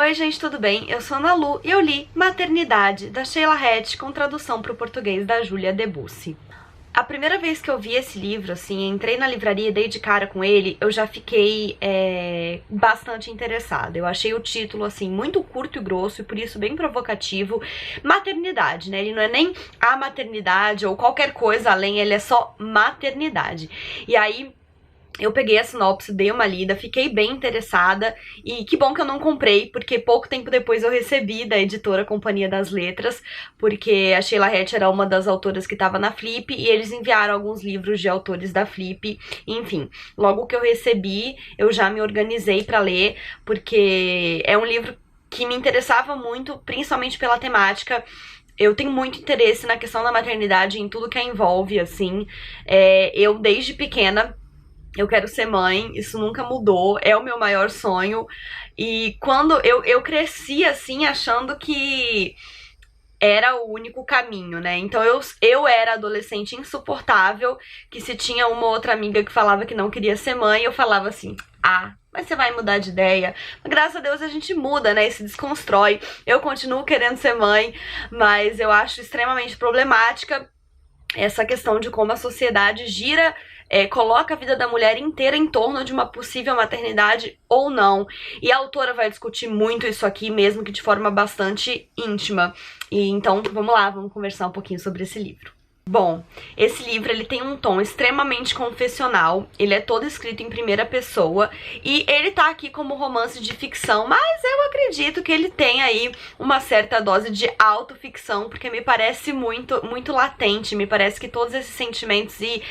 Oi gente, tudo bem? Eu sou a Ana Lu e eu li Maternidade, da Sheila Hett, com tradução para o português da Júlia Debussy. A primeira vez que eu vi esse livro, assim, entrei na livraria e dei de cara com ele, eu já fiquei bastante interessada. Eu achei o título, assim, muito curto e grosso e por isso bem provocativo. Maternidade, né? Ele não é nem a maternidade ou qualquer coisa além, ele é só maternidade. E aí eu peguei a sinopse, dei uma lida, fiquei bem interessada e que bom que eu não comprei, porque pouco tempo depois eu recebi da editora Companhia das Letras, porque a Sheila Hett era uma das autoras que estava na Flip e eles enviaram alguns livros de autores da Flip, enfim. Logo que eu recebi, eu já me organizei para ler, porque é um livro que me interessava muito, principalmente pela temática. Eu tenho muito interesse na questão da maternidade, em tudo que a envolve, assim. Eu, desde pequena, eu quero ser mãe, isso nunca mudou, é o meu maior sonho. E quando eu cresci assim, achando que era o único caminho, né? Então eu era adolescente insuportável, que se tinha uma outra amiga que falava que não queria ser mãe, eu falava assim, mas você vai mudar de ideia. Mas, graças a Deus a gente muda, né? E se desconstrói. Eu continuo querendo ser mãe, mas eu acho extremamente problemática essa questão de como a sociedade gira, coloca a vida da mulher inteira em torno de uma possível maternidade ou não. E a autora vai discutir muito isso aqui, mesmo que de forma bastante íntima. E então, vamos lá, vamos conversar um pouquinho sobre esse livro. Bom, esse livro ele tem um tom extremamente confessional, ele é todo escrito em primeira pessoa e ele tá aqui como romance de ficção, mas eu acredito que ele tem aí uma certa dose de autoficção, porque me parece muito latente, me parece que todos esses sentimentos e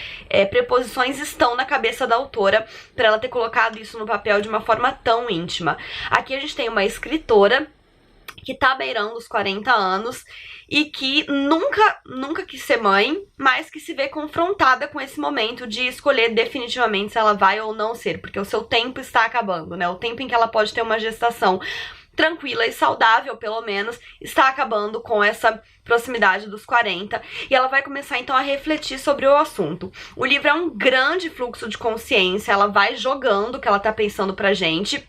preposições estão na cabeça da autora para ela ter colocado isso no papel de uma forma tão íntima. Aqui a gente tem uma escritora que tá beirando os 40 anos e que nunca quis ser mãe, mas que se vê confrontada com esse momento de escolher definitivamente se ela vai ou não ser, porque o seu tempo está acabando, né? O tempo em que ela pode ter uma gestação tranquila e saudável, pelo menos, está acabando com essa proximidade dos 40, e ela vai começar então a refletir sobre o assunto. O livro é um grande fluxo de consciência, ela vai jogando o que ela tá pensando pra gente.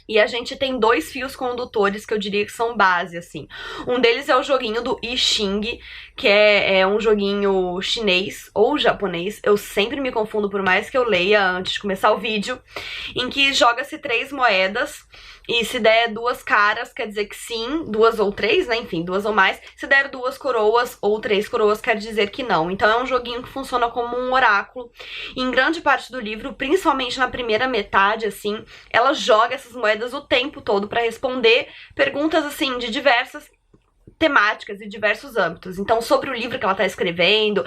E a gente tem dois fios condutores que eu diria que são base, assim. Um deles é o joguinho do I Ching, que é um joguinho chinês ou japonês. Eu sempre me confundo, por mais que eu leia antes de começar o vídeo. Em que joga-se 3 moedas. E se der 2 caras, quer dizer que sim, 2 ou 3, né? Enfim, 2 ou mais. Se der 2 coroas ou 3 coroas, quer dizer que não. Então é um joguinho que funciona como um oráculo. E em grande parte do livro, principalmente na primeira metade, assim, ela joga essas moedas o tempo todo para responder perguntas, assim, de diversas temáticas e diversos âmbitos. Então, sobre o livro que ela tá escrevendo,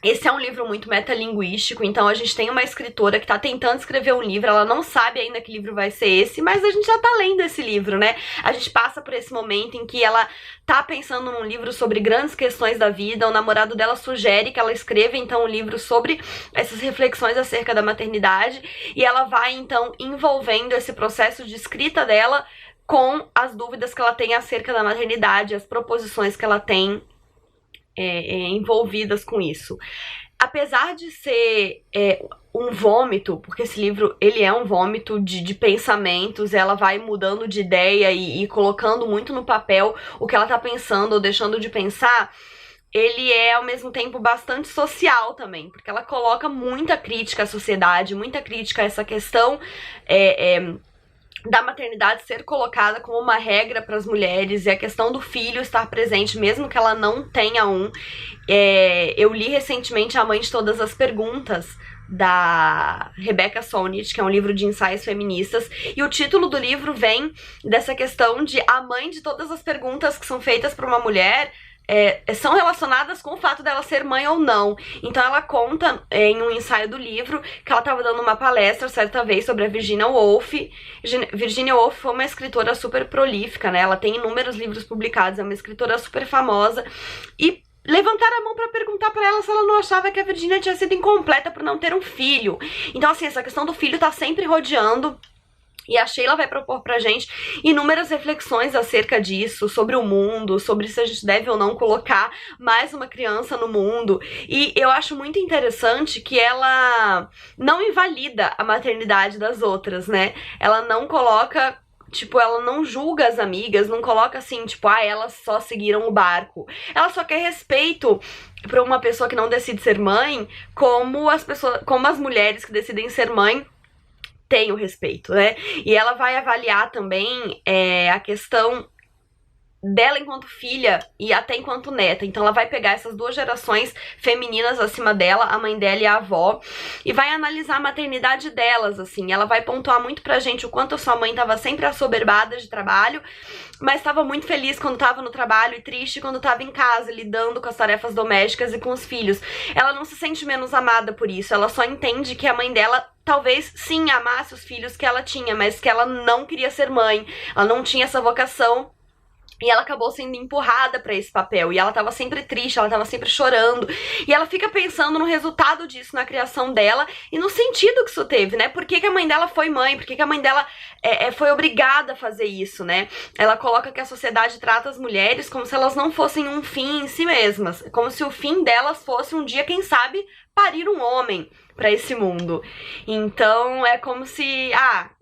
esse é um livro muito metalinguístico, então a gente tem uma escritora que tá tentando escrever um livro, ela não sabe ainda que livro vai ser esse, mas a gente já tá lendo esse livro, né? A gente passa por esse momento em que ela tá pensando num livro sobre grandes questões da vida, o namorado dela sugere que ela escreva então um livro sobre essas reflexões acerca da maternidade, e ela vai então envolvendo esse processo de escrita dela com as dúvidas que ela tem acerca da maternidade, as proposições que ela tem envolvidas com isso. Apesar de ser um vômito, porque esse livro ele é um vômito de pensamentos, ela vai mudando de ideia e colocando muito no papel o que ela tá pensando ou deixando de pensar, ele é ao mesmo tempo bastante social também, porque ela coloca muita crítica à sociedade, muita crítica a essa questão da maternidade ser colocada como uma regra para as mulheres e a questão do filho estar presente, mesmo que ela não tenha um. Eu li recentemente A Mãe de Todas as Perguntas, da Rebecca Solnit, que é um livro de ensaios feministas, e o título do livro vem dessa questão de a mãe de todas as perguntas que são feitas para uma mulher são relacionadas com o fato dela ser mãe ou não. Então ela conta em um ensaio do livro que ela estava dando uma palestra certa vez sobre a Virginia Woolf. Virginia Woolf foi uma escritora super prolífica, né? Ela tem inúmeros livros publicados, é uma escritora super famosa, e levantaram a mão pra perguntar pra ela se ela não achava que a Virginia tinha sido incompleta por não ter um filho. Então assim, essa questão do filho tá sempre rodeando. E a Sheila vai propor pra gente inúmeras reflexões acerca disso, sobre o mundo, sobre se a gente deve ou não colocar mais uma criança no mundo. E eu acho muito interessante que ela não invalida a maternidade das outras, né? Ela não coloca Tipo, ela não julga as amigas, não coloca assim, tipo, ah, elas só seguiram o barco. Ela só quer respeito pra uma pessoa que não decide ser mãe, como as mulheres que decidem ser mãe têm o respeito, né? E ela vai avaliar também a questão dela enquanto filha e até enquanto neta. Então ela vai pegar essas duas gerações femininas acima dela, a mãe dela e a avó, e vai analisar a maternidade delas, assim. Ela vai pontuar muito pra gente o quanto a sua mãe tava sempre assoberbada de trabalho, mas estava muito feliz quando estava no trabalho e triste quando estava em casa, lidando com as tarefas domésticas e com os filhos. Ela não se sente menos amada por isso, ela só entende que a mãe dela talvez sim amasse os filhos que ela tinha, mas que ela não queria ser mãe, ela não tinha essa vocação. E ela acabou sendo empurrada pra esse papel. E ela tava sempre triste, ela tava sempre chorando. E ela fica pensando no resultado disso na criação dela e no sentido que isso teve, né? Por que que a mãe dela foi mãe? Por que que a mãe dela foi obrigada a fazer isso, né? Ela coloca que a sociedade trata as mulheres como se elas não fossem um fim em si mesmas. Como se o fim delas fosse um dia, quem sabe, parir um homem pra esse mundo. Então é como se,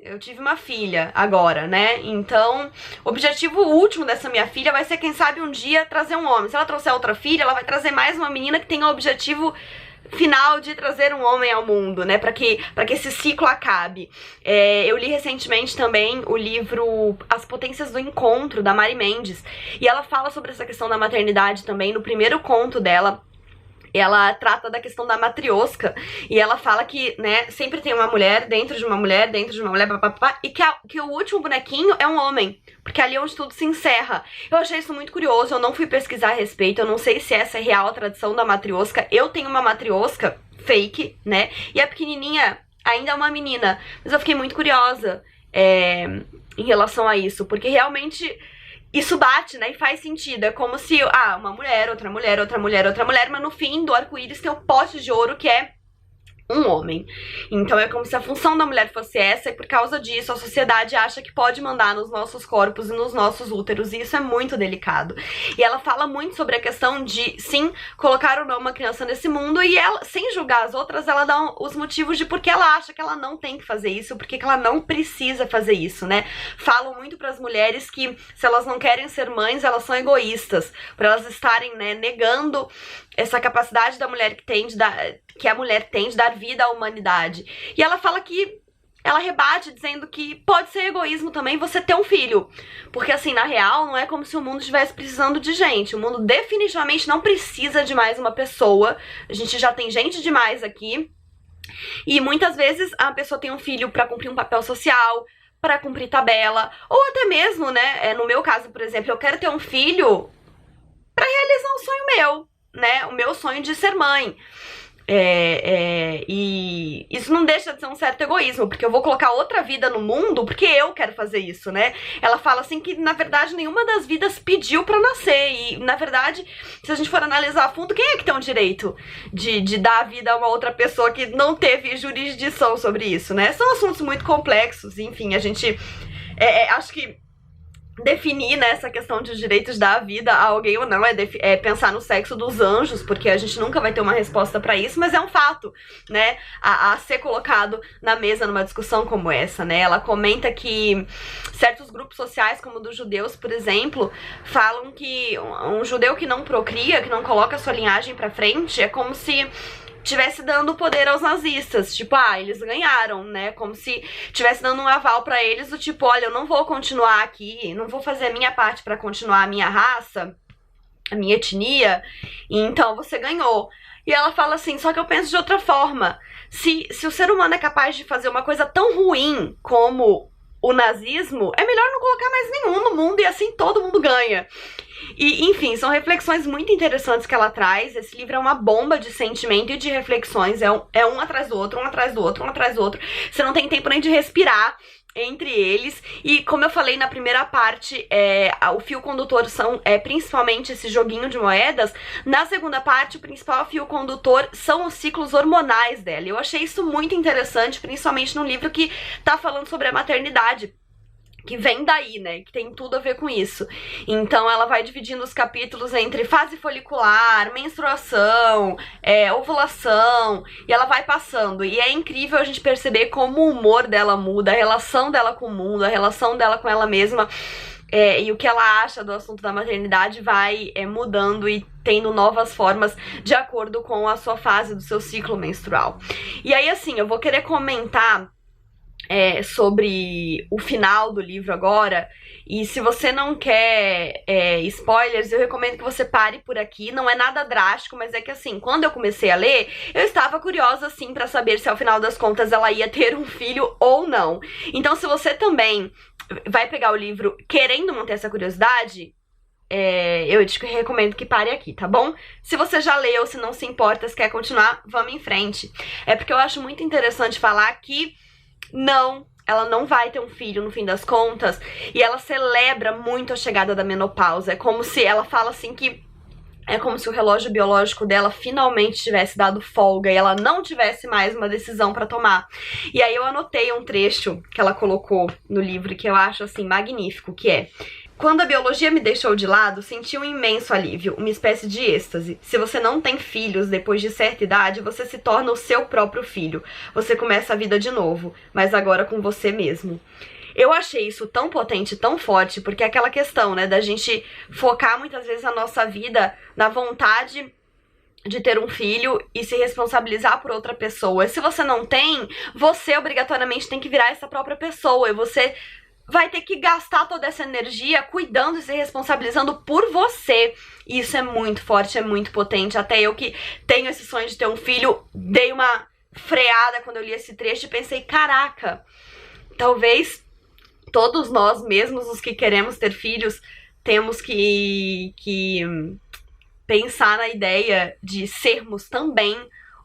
eu tive uma filha agora, né? Então o objetivo último dessa minha filha vai ser, quem sabe, um dia trazer um homem. Se ela trouxer outra filha, ela vai trazer mais uma menina que tenha o objetivo final de trazer um homem ao mundo, né? Pra que esse ciclo acabe. Eu li recentemente também o livro As Potências do Encontro, da Mari Mendes, e ela fala sobre essa questão da maternidade também. No primeiro conto dela, ela trata da questão da matriosca, e ela fala que, né, sempre tem uma mulher dentro de uma mulher, papapá, e que o último bonequinho é um homem, porque ali é onde tudo se encerra. Eu achei isso muito curioso, eu não fui pesquisar a respeito, eu não sei se essa é real a tradição da matriosca. Eu tenho uma matriosca fake, né, e a pequenininha ainda é uma menina, mas eu fiquei muito curiosa em relação a isso, porque realmente isso bate, né, e faz sentido. É como se, uma mulher, outra mulher, outra mulher, outra mulher, mas no fim do arco-íris tem o pote de ouro que é um homem. Então é como se a função da mulher fosse essa, e por causa disso a sociedade acha que pode mandar nos nossos corpos e nos nossos úteros, e isso é muito delicado. E ela fala muito sobre a questão de, sim, colocar ou não uma criança nesse mundo, e ela, sem julgar as outras, ela dá os motivos de por que ela acha que ela não tem que fazer isso, porque que ela não precisa fazer isso, né? Falam muito para as mulheres que, se elas não querem ser mães, elas são egoístas, por elas estarem, né, negando essa capacidade da mulher que a mulher tem de dar vida à humanidade. E ela fala que ela rebate dizendo que pode ser egoísmo também você ter um filho, porque assim, na real, não é como se o mundo estivesse precisando de gente. O mundo definitivamente não precisa de mais uma pessoa. A gente já tem gente demais aqui, e muitas vezes a pessoa tem um filho pra cumprir um papel social, pra cumprir tabela, ou até mesmo, né, no meu caso, por exemplo, eu quero ter um filho pra realizar um sonho meu, né, o meu sonho de ser mãe. E isso não deixa de ser um certo egoísmo, porque eu vou colocar outra vida no mundo porque eu quero fazer isso, né? Ela fala assim que, na verdade, nenhuma das vidas pediu pra nascer, e, na verdade, se a gente for analisar a fundo, quem é que tem o direito de dar a vida a uma outra pessoa que não teve jurisdição sobre isso, né? São assuntos muito complexos, enfim, a gente acho que definir, né, essa questão de direitos da vida a alguém ou não é pensar no sexo dos anjos, porque a gente nunca vai ter uma resposta pra isso, mas é um fato, né, a ser colocado na mesa numa discussão como essa, né. Ela comenta que certos grupos sociais, como o dos judeus, por exemplo, falam que um judeu que não procria, que não coloca a sua linhagem pra frente, é como se tivesse dando poder aos nazistas, tipo, eles ganharam, né, como se tivesse dando um aval pra eles, do tipo, olha, eu não vou continuar aqui, não vou fazer a minha parte pra continuar a minha raça, a minha etnia, e então você ganhou. E ela fala assim, só que eu penso de outra forma, se o ser humano é capaz de fazer uma coisa tão ruim como o nazismo, é melhor não colocar mais nenhum no mundo, e assim todo mundo ganha. E, enfim, são reflexões muito interessantes que ela traz. Esse livro é uma bomba de sentimento e de reflexões, é um atrás do outro, um atrás do outro, um atrás do outro. Você não tem tempo nem de respirar entre eles, e como eu falei na primeira parte, o fio condutor são principalmente esse joguinho de moedas. Na segunda parte, o principal fio condutor são os ciclos hormonais dela. Eu achei isso muito interessante, principalmente num livro que tá falando sobre a maternidade. que vem daí, né, que tem tudo a ver com isso. Então ela vai dividindo os capítulos entre fase folicular, menstruação, ovulação, e ela vai passando. E é incrível a gente perceber como o humor dela muda, a relação dela com o mundo, a relação dela com ela mesma, e o que ela acha do assunto da maternidade vai mudando e tendo novas formas de acordo com a sua fase do seu ciclo menstrual. E aí, assim, eu vou querer comentar sobre o final do livro agora, e se você não quer spoilers, eu recomendo que você pare por aqui. Não é nada drástico, mas é que assim, quando eu comecei a ler, eu estava curiosa assim pra saber se ao final das contas ela ia ter um filho ou não. Então se você também vai pegar o livro querendo manter essa curiosidade, eu te recomendo que pare aqui, tá bom? Se você já leu, se não se importa, se quer continuar, vamos em frente. É porque eu acho muito interessante falar que ela não vai ter um filho no fim das contas, e ela celebra muito a chegada da menopausa. É como se ela fala assim que é como se o relógio biológico dela finalmente tivesse dado folga e ela não tivesse mais uma decisão pra tomar. E aí eu anotei um trecho que ela colocou no livro que eu acho assim magnífico, que é: quando a biologia me deixou de lado, senti um imenso alívio, uma espécie de êxtase. Se você não tem filhos depois de certa idade, você se torna o seu próprio filho. Você começa a vida de novo, mas agora com você mesmo. Eu achei isso tão potente, tão forte, porque é aquela questão, né, da gente focar muitas vezes a nossa vida na vontade de ter um filho e se responsabilizar por outra pessoa. Se você não tem, você obrigatoriamente tem que virar essa própria pessoa, e você vai ter que gastar toda essa energia cuidando e se responsabilizando por você. E isso é muito forte, é muito potente. Até eu que tenho esse sonho de ter um filho, dei uma freada quando eu li esse trecho e pensei, caraca, talvez todos nós, mesmos os que queremos ter filhos, temos que pensar na ideia de sermos também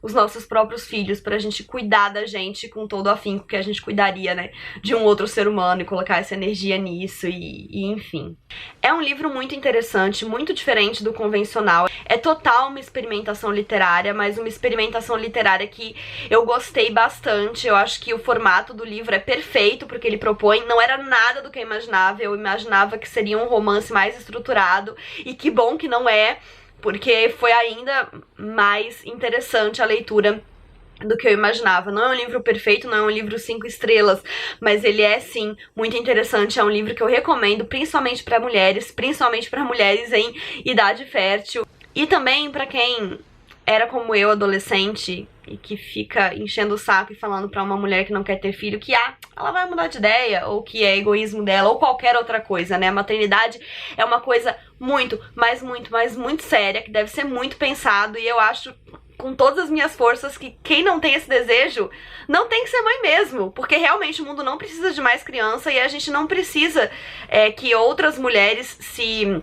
os nossos próprios filhos, pra gente cuidar da gente com todo o afinco que a gente cuidaria, né, de um outro ser humano, e colocar essa energia nisso, e enfim. É um livro muito interessante, muito diferente do convencional. É total uma experimentação literária, mas uma experimentação literária que eu gostei bastante. Eu acho que o formato do livro é perfeito porque ele propõe, não era nada do que eu imaginava que seria um romance mais estruturado, e que bom que não é, porque foi ainda mais interessante a leitura do que eu imaginava. Não é um livro perfeito, não é um livro 5 estrelas, mas ele é sim muito interessante. É um livro que eu recomendo principalmente para mulheres em idade fértil, e também para quem era como eu, adolescente, e que fica enchendo o saco e falando pra uma mulher que não quer ter filho que ela vai mudar de ideia, ou que é egoísmo dela, ou qualquer outra coisa, né? A maternidade é uma coisa muito, mas muito séria, que deve ser muito pensado, e eu acho com todas as minhas forças que quem não tem esse desejo não tem que ser mãe mesmo, porque realmente o mundo não precisa de mais criança, e a gente não precisa que outras mulheres se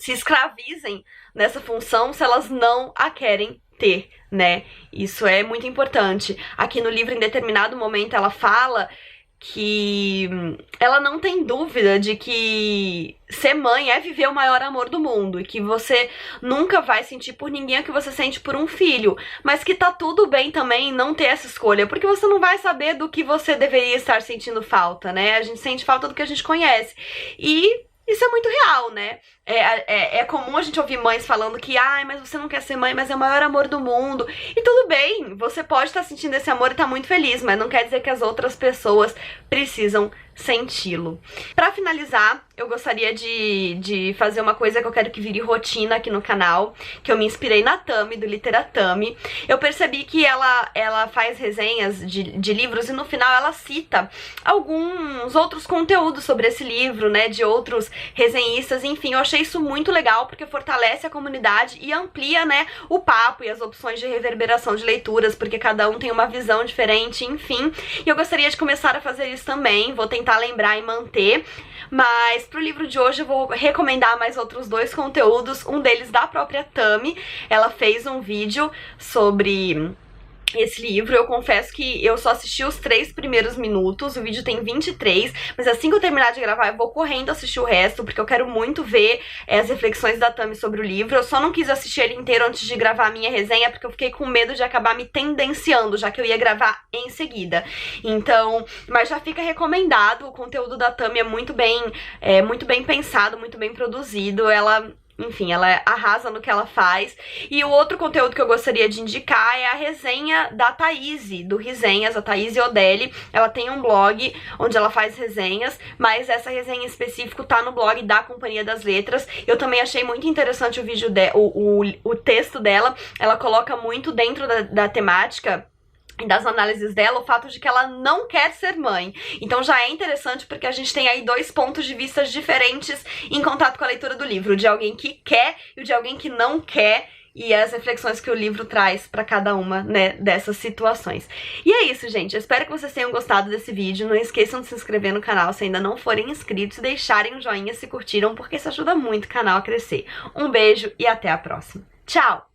escravizem nessa função se elas não a querem ter, né? Isso é muito importante. Aqui no livro, em determinado momento, ela fala que ela não tem dúvida de que ser mãe é viver o maior amor do mundo, e que você nunca vai sentir por ninguém o que você sente por um filho, mas que tá tudo bem também não ter essa escolha, porque você não vai saber do que você deveria estar sentindo falta, né? A gente sente falta do que a gente conhece, e isso é muito real, né? É comum a gente ouvir mães falando que mas você não quer ser mãe, mas é o maior amor do mundo. E tudo bem, você pode estar sentindo esse amor e estar muito feliz, mas não quer dizer que as outras pessoas precisam senti-lo. Pra finalizar, eu gostaria de fazer uma coisa que eu quero que vire rotina aqui no canal, que eu me inspirei na Tami, do Literatami. Eu percebi que ela faz resenhas de livros, e no final ela cita alguns outros conteúdos sobre esse livro, né, de outros resenhistas. Enfim, eu achei isso muito legal, porque fortalece a comunidade e amplia, né, o papo e as opções de reverberação de leituras, porque cada um tem uma visão diferente, enfim. E eu gostaria de começar a fazer isso também, vou tentar lembrar e manter. Mas pro livro de hoje eu vou recomendar mais outros 2 conteúdos, um deles da própria Tami. Ela fez um vídeo sobre esse livro. Eu confesso que eu só assisti os 3 primeiros minutos, o vídeo tem 23, mas assim que eu terminar de gravar eu vou correndo assistir o resto, porque eu quero muito ver as reflexões da Tami sobre o livro. Eu só não quis assistir ele inteiro antes de gravar a minha resenha, porque eu fiquei com medo de acabar me tendenciando, já que eu ia gravar em seguida. Então, mas já fica recomendado, o conteúdo da Tami é muito bem pensado, muito bem produzido. Enfim, ela arrasa no que ela faz. E o outro conteúdo que eu gostaria de indicar é a resenha da Thaís, do Risenhas, a Thaís Odelli. Ela tem um blog onde ela faz resenhas, mas essa resenha em específico tá no blog da Companhia das Letras. Eu também achei muito interessante o vídeo o texto dela. Ela coloca muito dentro da temática e das análises dela, o fato de que ela não quer ser mãe. Então já é interessante porque a gente tem aí 2 pontos de vista diferentes em contato com a leitura do livro, de alguém que quer e de alguém que não quer, e as reflexões que o livro traz pra cada uma, né, dessas situações. E é isso, gente. Eu espero que vocês tenham gostado desse vídeo. Não esqueçam de se inscrever no canal se ainda não forem inscritos e deixarem um joinha se curtiram, porque isso ajuda muito o canal a crescer. Um beijo e até a próxima. Tchau!